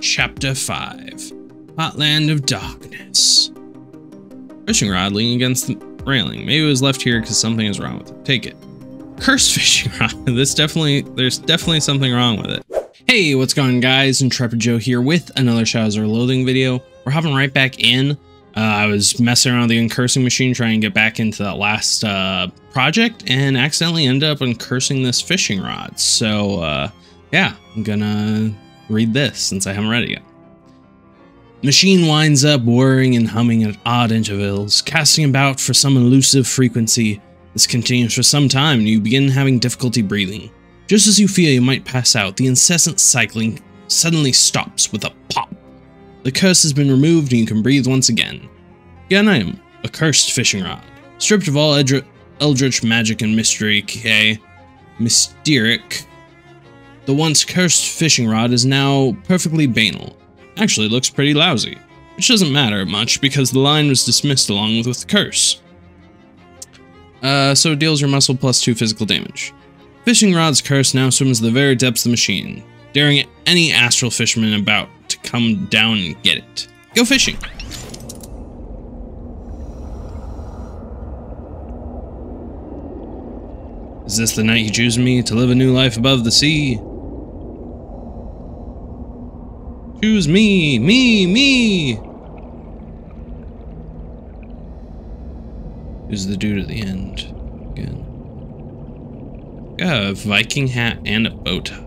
Chapter 5. Hotland of Darkness. Fishing rod leaning against the railing. Maybe it was left here because something is wrong with it. Take it. Cursed fishing rod. There's definitely something wrong with it. Hey, what's going on, guys? IntrepidJoe here with another Over Loathing video. We're hopping right back in. I was messing around with the uncursing machine trying to get back into that last project and accidentally ended up uncursing this fishing rod. So yeah, I'm gonna read this since I haven't read it yet. Machine winds up whirring and humming at odd intervals, casting about for some elusive frequency. This continues for some time and you begin having difficulty breathing. Just as you feel you might pass out, the incessant cycling suddenly stops with a pop. The curse has been removed and you can breathe once again. Get an item, a cursed fishing rod. Stripped of all eldritch magic and mystery, mysteric. The once cursed fishing rod is now perfectly banal. Actually, it looks pretty lousy, which doesn't matter much because the line was dismissed along with the curse. So it deals your muscle plus 2 physical damage. Fishing rod's curse now swims to the very depths of the machine, daring any astral fisherman about to come down and get it. Go fishing! Is this the night you choose me to live a new life above the sea? Choose me, me! Who's the dude at the end? Again. Got a Viking hat and a bow tie.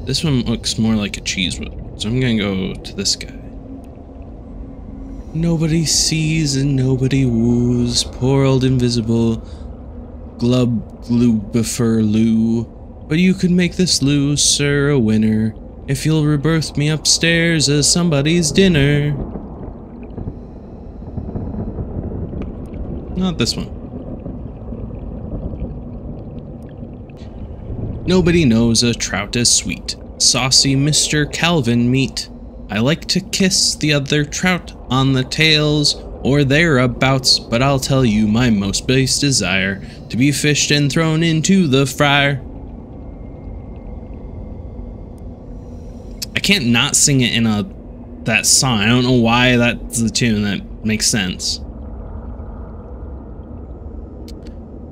This one looks more like a cheese whip, so I'm gonna go to this guy. Nobody sees and nobody woos, poor old invisible glub glubifer loo. But you could make this loo, sir, a winner, if you'll rebirth me upstairs as somebody's dinner. Not this one. Nobody knows a trout as sweet. Saucy Mr. Calvin meat. I like to kiss the other trout on the tails or thereabouts, but I'll tell you my most base desire, to be fished and thrown into the fryer. I can't not sing it in that song. I don't know why that's the tune. That makes sense.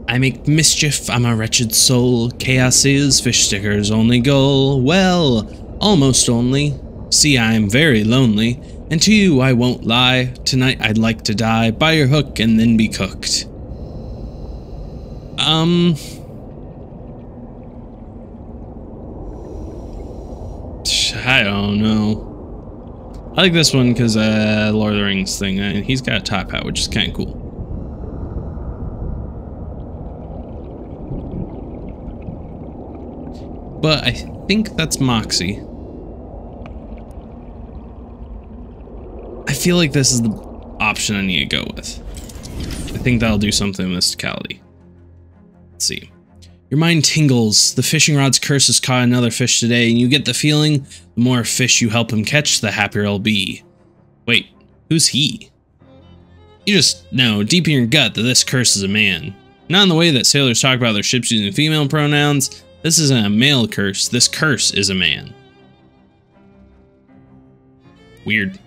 I make mischief, I'm a wretched soul. Chaos is fish sticker's only goal. Well, almost only. See, I am very lonely, and to you I won't lie. Tonight I'd like to die by your hook and then be cooked. I don't know. I like this one because Lord of the Rings thing, and he's got a top hat, which is kind of cool. But I think that's Moxie. I feel like this is the option I need to go with. I think that'll do something with mysticality. Let's see. Your mind tingles. The fishing rod's curse has caught another fish today, and you get the feeling the more fish you help him catch, the happier he'll be. Wait, who's he? You just know deep in your gut that this curse is a man. Not in the way that sailors talk about their ships using female pronouns. This isn't a male curse. This curse is a man. Weird.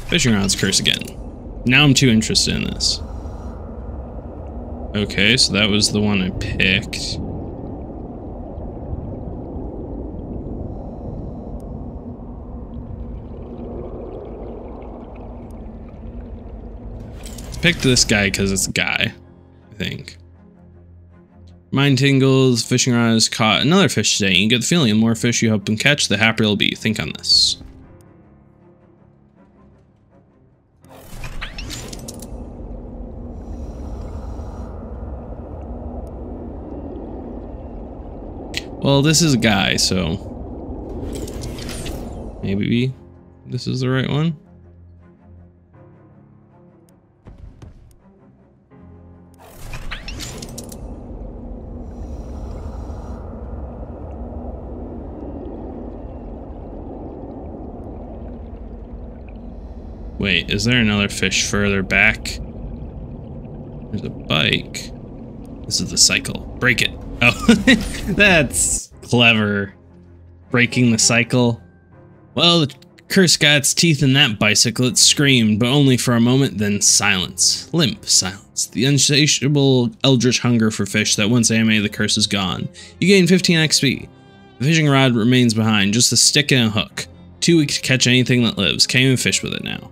Fishing rod's curse again. Now I'm too interested in this. Okay, so that was the one I picked. Picked this guy because it's a guy, I think. Mind tingles, fishing rod has caught another fish today. You get the feeling the more fish you help him catch, the happier he'll be. Think on this. Well, this is a guy, so maybe this is the right one. Wait, is there another fish further back? There's a bike. This is the cycle. Break it. Oh, that's clever. Breaking the cycle. Well, the curse got its teeth in that bicycle. It screamed, but only for a moment, then silence. Limp silence. The insatiable eldritch hunger for fish that once animated the curse is gone. You gain 15 XP. The fishing rod remains behind, just a stick and a hook. Too weak to catch anything that lives. Can't even fish with it now.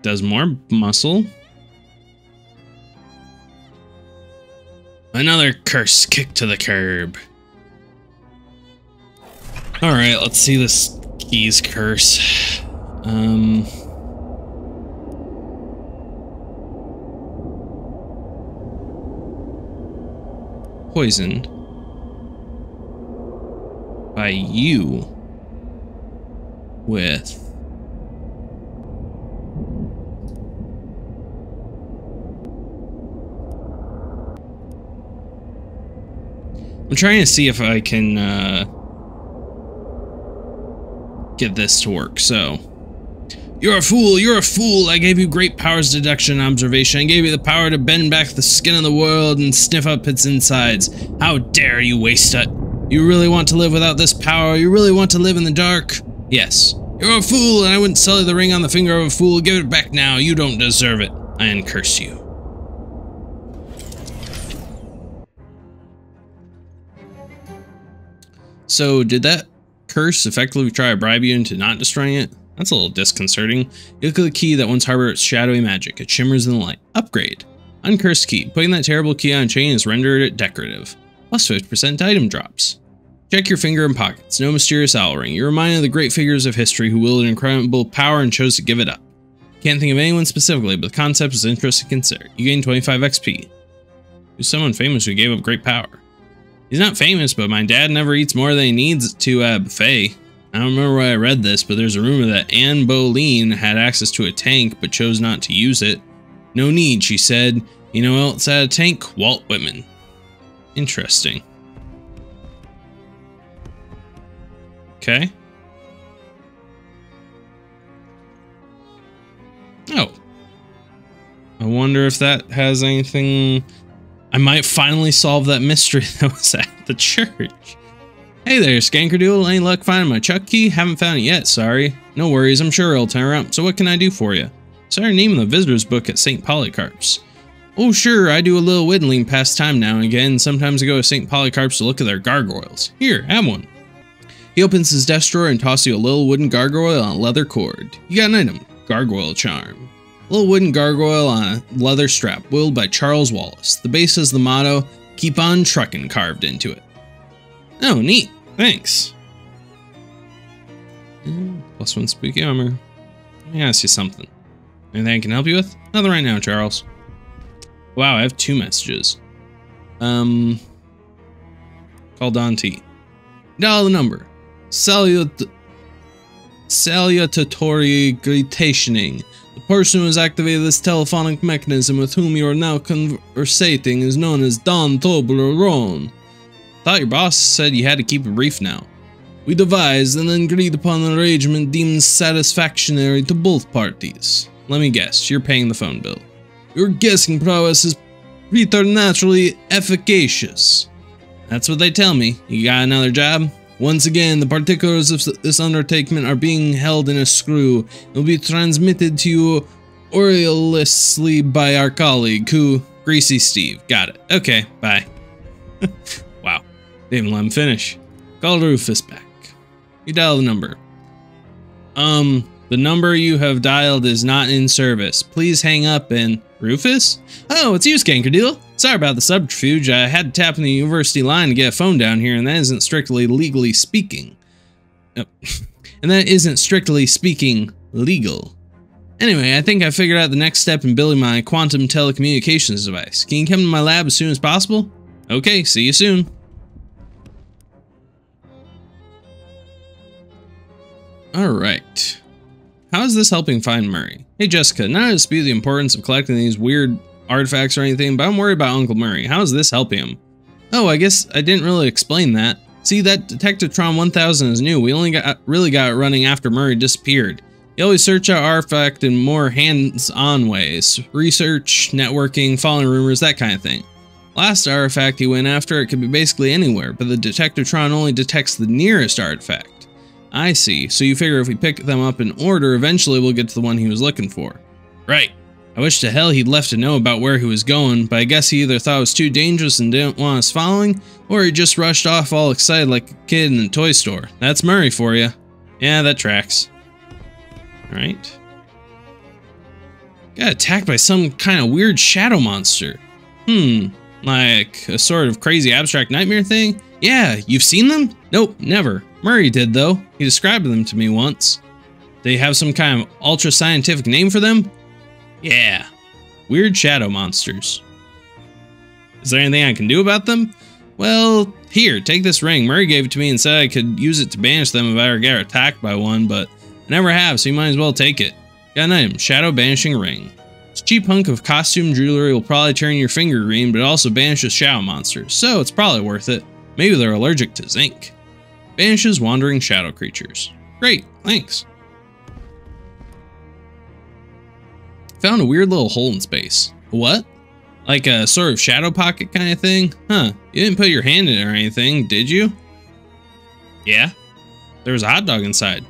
Does more muscle. Another curse kick to the curb. Alright, let's see this keys curse. Poisoned by you with I'm trying to see if I can get this to work. So, you're a fool, you're a fool. I gave you great powers, deduction and observation. I gave you the power to bend back the skin of the world and sniff up its insides. How dare you waste it? You really want to live without this power? You really want to live in the dark? Yes. You're a fool, and I wouldn't sell you the ring on the finger of a fool. Give it back now. You don't deserve it. I uncurse you. So, did that curse effectively try to bribe you into not destroying it? That's a little disconcerting. You look at the key that once harbored its shadowy magic. It shimmers in the light. Upgrade. Uncursed key. Putting that terrible key on a chain has rendered it decorative. Plus 50% to item drops. Check your finger and pockets. No mysterious owl ring. You're reminded of the great figures of history who wielded incredible power and chose to give it up. Can't think of anyone specifically, but the concept is interesting to consider. You gain 25 XP. Who's someone famous who gave up great power? He's not famous, but my dad never eats more than he needs to a buffet. I don't remember where I read this, but there's a rumor that Anne Boleyn had access to a tank, but chose not to use it. No need, she said. You know who else had a tank? Walt Whitman. Interesting. Okay. Oh. I wonder if that has anything... I might finally solve that mystery that was at the church. Hey there, Skankerdoodle. Any luck finding my Chuck key? Haven't found it yet, sorry. No worries, I'm sure it'll turn around. So what can I do for you? Saw your name in the visitor's book at St. Polycarp's. Oh sure, I do a little whittling past time now and again. Sometimes I go to St. Polycarp's to look at their gargoyles. Here, have one. He opens his desk drawer and tosses you a little wooden gargoyle on a leather cord. You got an item. Gargoyle charm. A little wooden gargoyle on a leather strap, willed by Charles Wallace. The base has the motto, "Keep on truckin'" carved into it. Oh, neat. Thanks. +1 spooky armor. Let me ask you something. Anything I can help you with? Nothing right now, Charles. Wow, I have 2 messages. Call Don T. Dial the number. Salutatory greetationing. The person who has activated this telephonic mechanism with whom you are now conversating is known as Don Toblerone. Thought your boss said you had to keep it brief now. We devised and then agreed upon an arrangement deemed satisfactory to both parties. Let me guess, you're paying the phone bill. Your guessing prowess is preternaturally efficacious. That's what they tell me. You got another job? Once again, the particulars of this undertaking are being held in a screw. It will be transmitted to you oriously by our colleague, who... Greasy Steve. Got it. Okay, bye. Wow. Didn't let him finish. Call Rufus back. You dial the number. The number you have dialed is not in service. Please hang up and... Rufus? Oh, it's you, Skankerdoodle. Sorry about the subterfuge. I had to tap in the university line to get a phone down here, and that isn't strictly legally speaking. And that isn't strictly speaking legal. Anyway, I think I figured out the next step in building my quantum telecommunications device. Can you come to my lab as soon as possible? Okay, see you soon. Alright. How is this helping find Murray? Hey Jessica, not to dispute the importance of collecting these weird artifacts or anything, but I'm worried about Uncle Murray. How is this helping him? Oh, I guess I didn't really explain that. See, that Detective Tron 1000 is new. We only really got it running after Murray disappeared. He always searched out artifact in more hands-on ways. Research, networking, following rumors, that kind of thing. Last artifact he went after, it could be basically anywhere, but the Detectivetron only detects the nearest artifact. I see, so you figure if we pick them up in order, eventually we'll get to the one he was looking for. Right. I wish to hell he'd left a note about where he was going, but I guess he either thought it was too dangerous and didn't want us following, or he just rushed off all excited like a kid in the toy store. That's Murray for you. Yeah, that tracks. Alright. Got attacked by some kind of weird shadow monster. Like a sort of crazy abstract nightmare thing? Yeah, you've seen them? Nope, never. Murray did though. He described them to me once. They have some kind of ultra-scientific name for them? Yeah. Weird shadow monsters. Is there anything I can do about them? Well, here, take this ring. Murray gave it to me and said I could use it to banish them if I ever get attacked by one, but I never have, so you might as well take it. Got an item, Shadow Banishing Ring. This cheap hunk of costume jewelry will probably turn your finger green, but it also banishes shadow monsters, so it's probably worth it. Maybe they're allergic to zinc. Banishes wandering shadow creatures. Great, thanks. Found a weird little hole in space. What? Like a sort of shadow pocket kind of thing? Huh, you didn't put your hand in it or anything, did you? Yeah. There was a hot dog inside.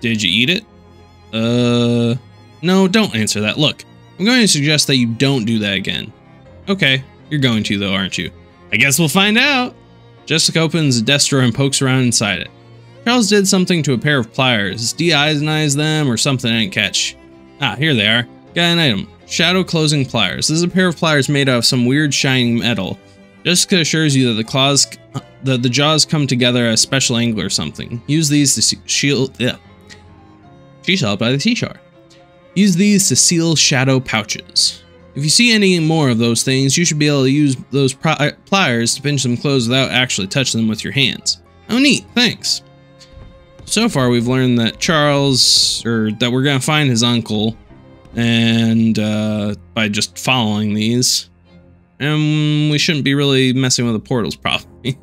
Did you eat it? No, don't answer that. Look, I'm going to suggest that you don't do that again. Okay, you're going to though, aren't you? I guess we'll find out. Jessica opens the desk drawer and pokes around inside it. Charles did something to a pair of pliers. De-ionize them or something I didn't catch. Ah, here they are. Got an item. Shadow closing pliers. This is a pair of pliers made out of some weird shining metal. Jessica assures you that the jaws come together at a special angle or something. Use these to shield. Yeah. She's helped by the T-Char. Use these to seal shadow pouches. If you see any more of those things, you should be able to use those pliers to pinch them closed without actually touching them with your hands. Oh, neat. Thanks. So far, we've learned that that we're gonna find his uncle, and by just following these, and we shouldn't be really messing with the portals, probably.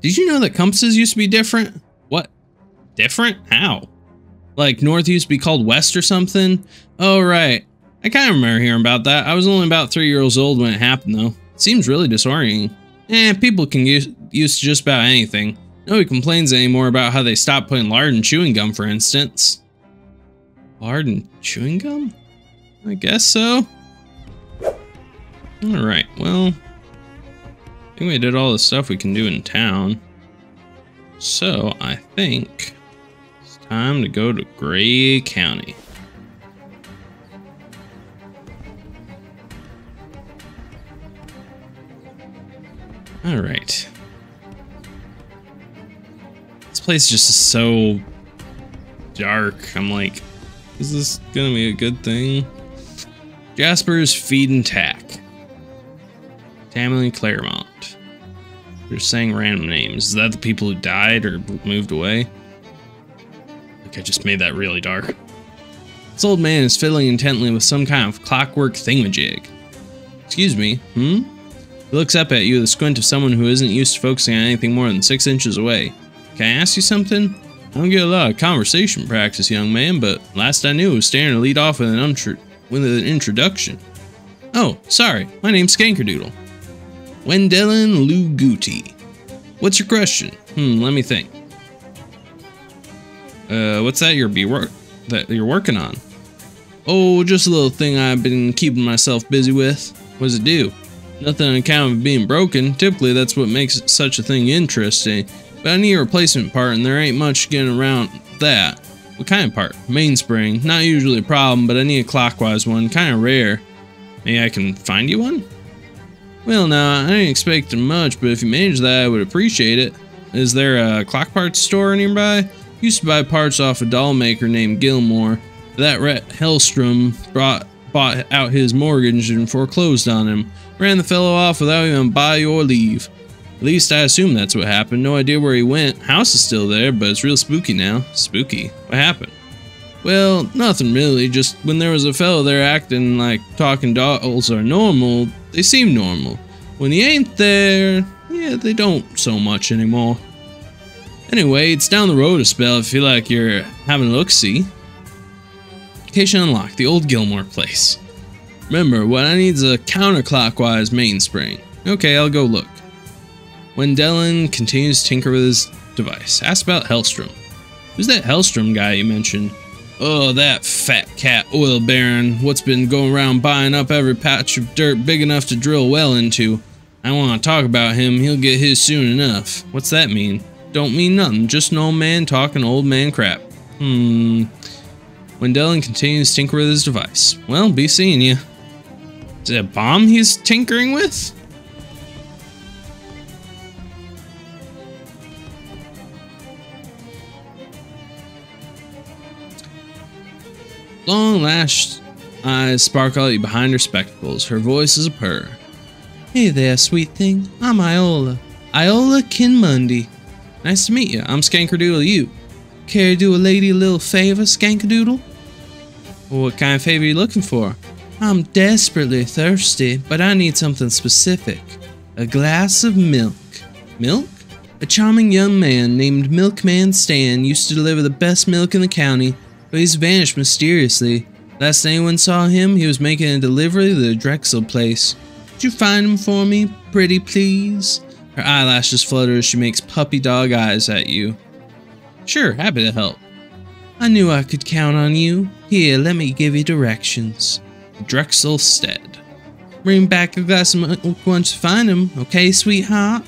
Did you know that compasses used to be different? What? Different? How? Like north used to be called west or something? Oh, right. I kind of remember hearing about that. I was only about 3 years old when it happened, though. It seems really disorienting. People can use to just about anything. Nobody complains anymore about how they stopped putting lard in chewing gum, for instance. Lard in chewing gum? I guess so. Alright, well, I think we did all the stuff we can do in town. So, I think it's time to go to Gray County. Alright. This place just is so dark. I'm like, is this gonna be a good thing? Jasper's Feed and Tack. Tamlin Claremont. They're saying random names. Is that the people who died or moved away? Like I just made that really dark. This old man is fiddling intently with some kind of clockwork thingamajig. Excuse me, He looks up at you with a squint of someone who isn't used to focusing on anything more than 6 inches away. Can I ask you something? I don't get a lot of conversation practice, young man, but last I knew it was staring to lead off with an introduction. Oh, sorry, my name's Skankerdoodle. Wendelin Luguti. What's your question? Let me think. What's that you're working on? Oh, just a little thing I've been keeping myself busy with. What does it do? Nothing on account of it being broken. Typically, that's what makes such a thing interesting. But I need a replacement part, and there ain't much getting around that. What kind of part? Mainspring. Not usually a problem, but I need a clockwise one. Kind of rare. Maybe I can find you one? Well, no, I ain't expecting much, but if you manage that, I would appreciate it. Is there a clock parts store nearby? Used to buy parts off a doll maker named Gilmore. That rat Hellstrom bought out his mortgage and foreclosed on him. Ran the fellow off without even buy or leave. At least I assume that's what happened. No idea where he went. House is still there, but it's real spooky now. Spooky? What happened? Well, nothing really. Just when there was a fellow there acting like talking dolls are normal, they seem normal. When he ain't there, yeah, they don't so much anymore. Anyway, it's down the road a spell if you feel like you're having a look-see. Location unlocked, the old Gilmore place. Remember, what I need is a counterclockwise mainspring. Okay, I'll go look. Wendelin continues to tinker with his device. Ask about Hellstrom. Who's that Hellstrom guy you mentioned? Oh, that fat cat oil baron. What's been going around buying up every patch of dirt big enough to drill a well into. I want to talk about him. He'll get his soon enough. What's that mean? Don't mean nothing. Just an old man talking old man crap. Wendelin continues to tinker with his device. Well, be seeing you. Is it a bomb he's tinkering with? Long lashed eyes sparkle at you behind her spectacles. Her voice is a purr. Hey there, sweet thing. I'm Iola. Iola Kinmundy. Nice to meet you. I'm Skankerdoodle you. Care to do a lady a little favor, Skankerdoodle? What kind of favor are you looking for? I'm desperately thirsty, but I need something specific. A glass of milk. Milk? A charming young man named Milkman Stan used to deliver the best milk in the county, but he's vanished mysteriously. Last anyone saw him, he was making a delivery to the Drexel place. Could you find him for me, pretty please? Her eyelashes flutter as she makes puppy dog eyes at you. Sure, happy to help. I knew I could count on you. Here, let me give you directions. Drexel Stead. Bring back a glass of milk once you find him, okay, sweetheart?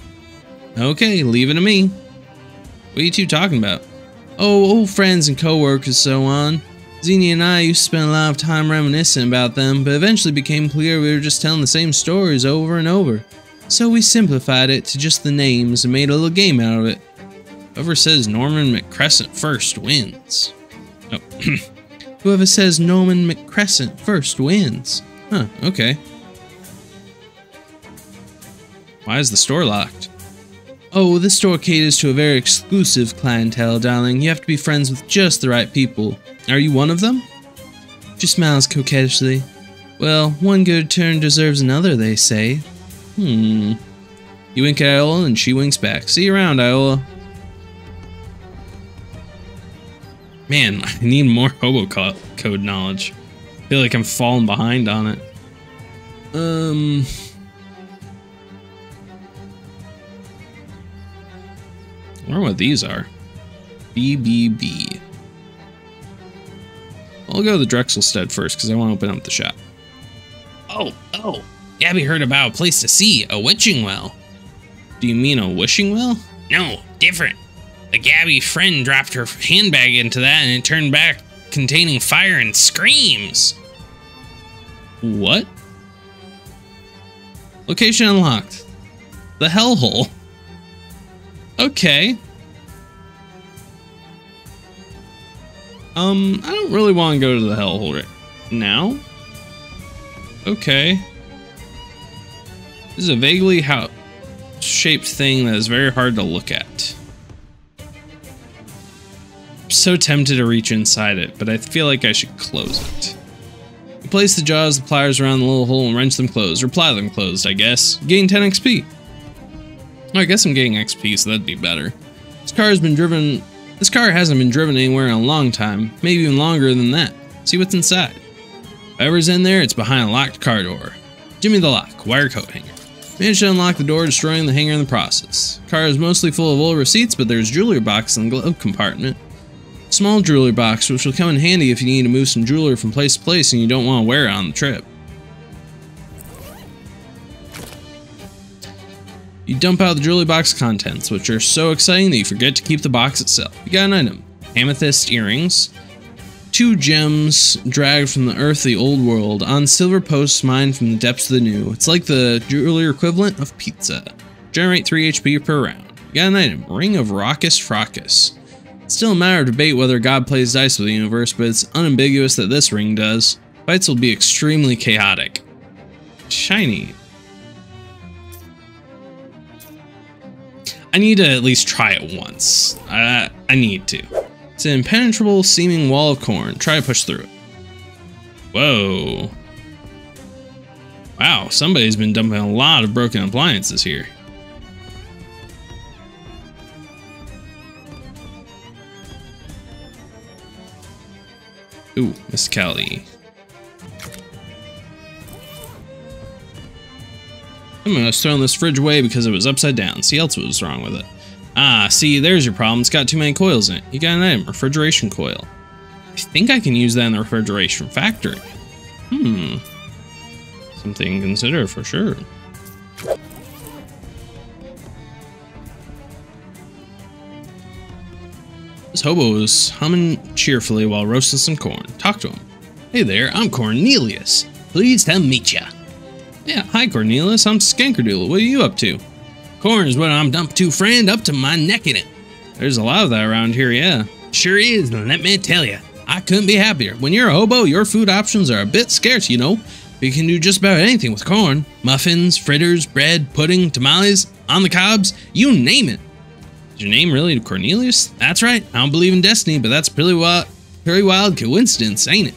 Okay, leave it to me. What are you two talking about? Oh, old friends and co-workers, so on. Xenia and I used to spend a lot of time reminiscing about them, but eventually became clear we were just telling the same stories over and over. So we simplified it to just the names and made a little game out of it. Whoever says Norman McCrescent first wins. Oh, whoever says Norman McCrescent first wins. Huh, okay. Why is the store locked? Oh, this store caters to a very exclusive clientele, darling. You have to be friends with just the right people. Are you one of them? She smiles coquettishly. Well, one good turn deserves another, they say. You wink at Iola and she winks back. See you around, Iola. Man, I need more hobo code knowledge. I feel like I'm falling behind on it. I wonder what these are. BBB. I'll go to the Drexel Stead first because I want to open up the shop. Oh. Gabby heard about a place to see, a witching well. Do you mean a wishing well? No, different. The Gabby friend dropped her handbag into that and it turned back containing fire and screams. What? Location unlocked. The hellhole. Okay. I don't really want to go to the hellhole right now. Okay. This is a vaguely shaped thing that is very hard to look at. I'm so tempted to reach inside it, but I feel like I should close it. You place the jaws of the pliers around the little hole and wrench them closed, or ply them closed, I guess. Gain 10 XP. Oh, I guess I'm getting XP, so that'd be better. This car hasn't been driven anywhere in a long time, maybe even longer than that. See what's inside. Whatever's in there, it's behind a locked car door. Give me the lock, wire coat hanger. Managed to unlock the door, destroying the hanger in the process. Car is mostly full of old receipts, but there's jewelry box in the glove compartment. Small jewelry box, which will come in handy if you need to move some jewelry from place to place and you don't want to wear it on the trip. You dump out the jewelry box contents, which are so exciting that you forget to keep the box itself. You got an item. Amethyst earrings. 2 gems dragged from the earth of the old world on silver posts mined from the depths of the new. It's like the jewelry equivalent of pizza. Generate 3 HP per round. You got an item. Ring of Raucous Fracas. It's still a matter of debate whether God plays dice with the universe, but it's unambiguous that this ring does. Fights will be extremely chaotic. Shiny. I need to at least try it once. I need to. It's an impenetrable seeming wall of corn. Try to push through it. Whoa. Wow, somebody's been dumping a lot of broken appliances here. Ooh, mysticality. I'm gonna throw this fridge away because it was upside down. See else what was wrong with it. Ah, see, there's your problem. It's got too many coils in it. You got an item, refrigeration coil. I think I can use that in the refrigeration factory. Something to consider for sure. This hobo was humming cheerfully while roasting some corn. Talk to him. Hey there, I'm Cornelius. Pleased to meet ya. Yeah, hi Cornelius, I'm Skankerdoodle. What are you up to? Corn is what I'm dumped to, friend, up to my neck in it. There's a lot of that around here, yeah. Sure is, and let me tell ya, I couldn't be happier. When you're a hobo, your food options are a bit scarce, you know. But you can do just about anything with corn. Muffins, fritters, bread, pudding, tamales, on the cobs, you name it. Is your name really Cornelius? That's right, I don't believe in destiny, but that's a pretty wild coincidence, ain't it?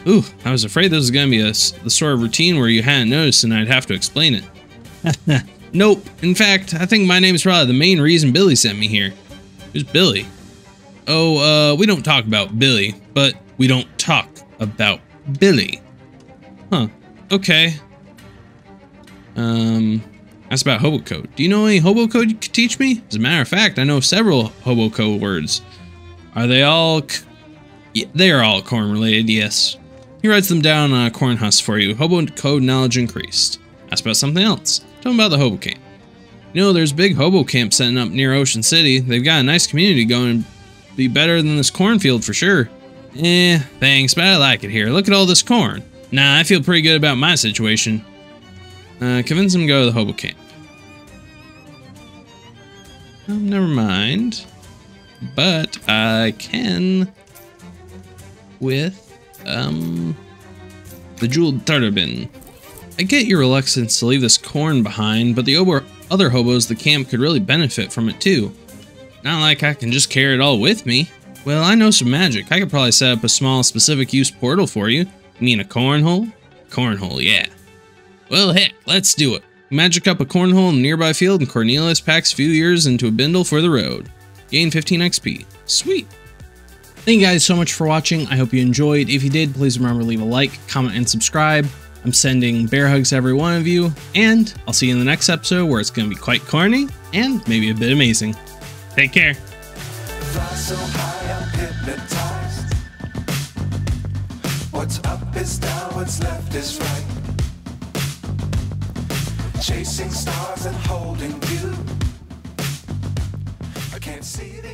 Ooh, I was afraid this was going to be the sort of routine where you hadn't noticed and I'd have to explain it. Nope. In fact, I think my name is probably the main reason Billy sent me here. Who's Billy? Oh, we don't talk about Billy, but we don't talk about Billy. Huh. Okay. That's about hobo code. Do you know any hobo code you could teach me? As a matter of fact, I know several hobo code words. Are they all... Yeah, they are all corn related, yes. He writes them down on a corn husk for you. Hobo code knowledge increased. Ask about something else. Tell him about the hobo camp. You know, there's a big hobo camp setting up near Ocean City. They've got a nice community going. Be better than this cornfield for sure. Thanks, but I like it here. Look at all this corn. Nah, I feel pretty good about my situation. Convince him to go to the hobo camp. Oh, never mind. But I can with the jeweled tartar bin. I get your reluctance to leave this corn behind, but the other hobos the camp could really benefit from it too. Not like I can just carry it all with me. Well, I know some magic. I could probably set up a small specific use portal for you. You mean a cornhole? Cornhole, yeah. Well, heck, let's do it. Magic up a cornhole in a nearby field and Cornelius packs a few years into a bindle for the road. Gain 15 XP. Sweet. Thank you guys so much for watching. I hope you enjoyed. If you did, please remember to leave a like, comment, and subscribe. I'm sending bear hugs to every one of you, and I'll see you in the next episode where it's going to be quite corny and maybe a bit amazing. Take care. Fly so high, I'm hypnotized. What's up is down, what's left is right. Chasing stars and holding you. I can't see the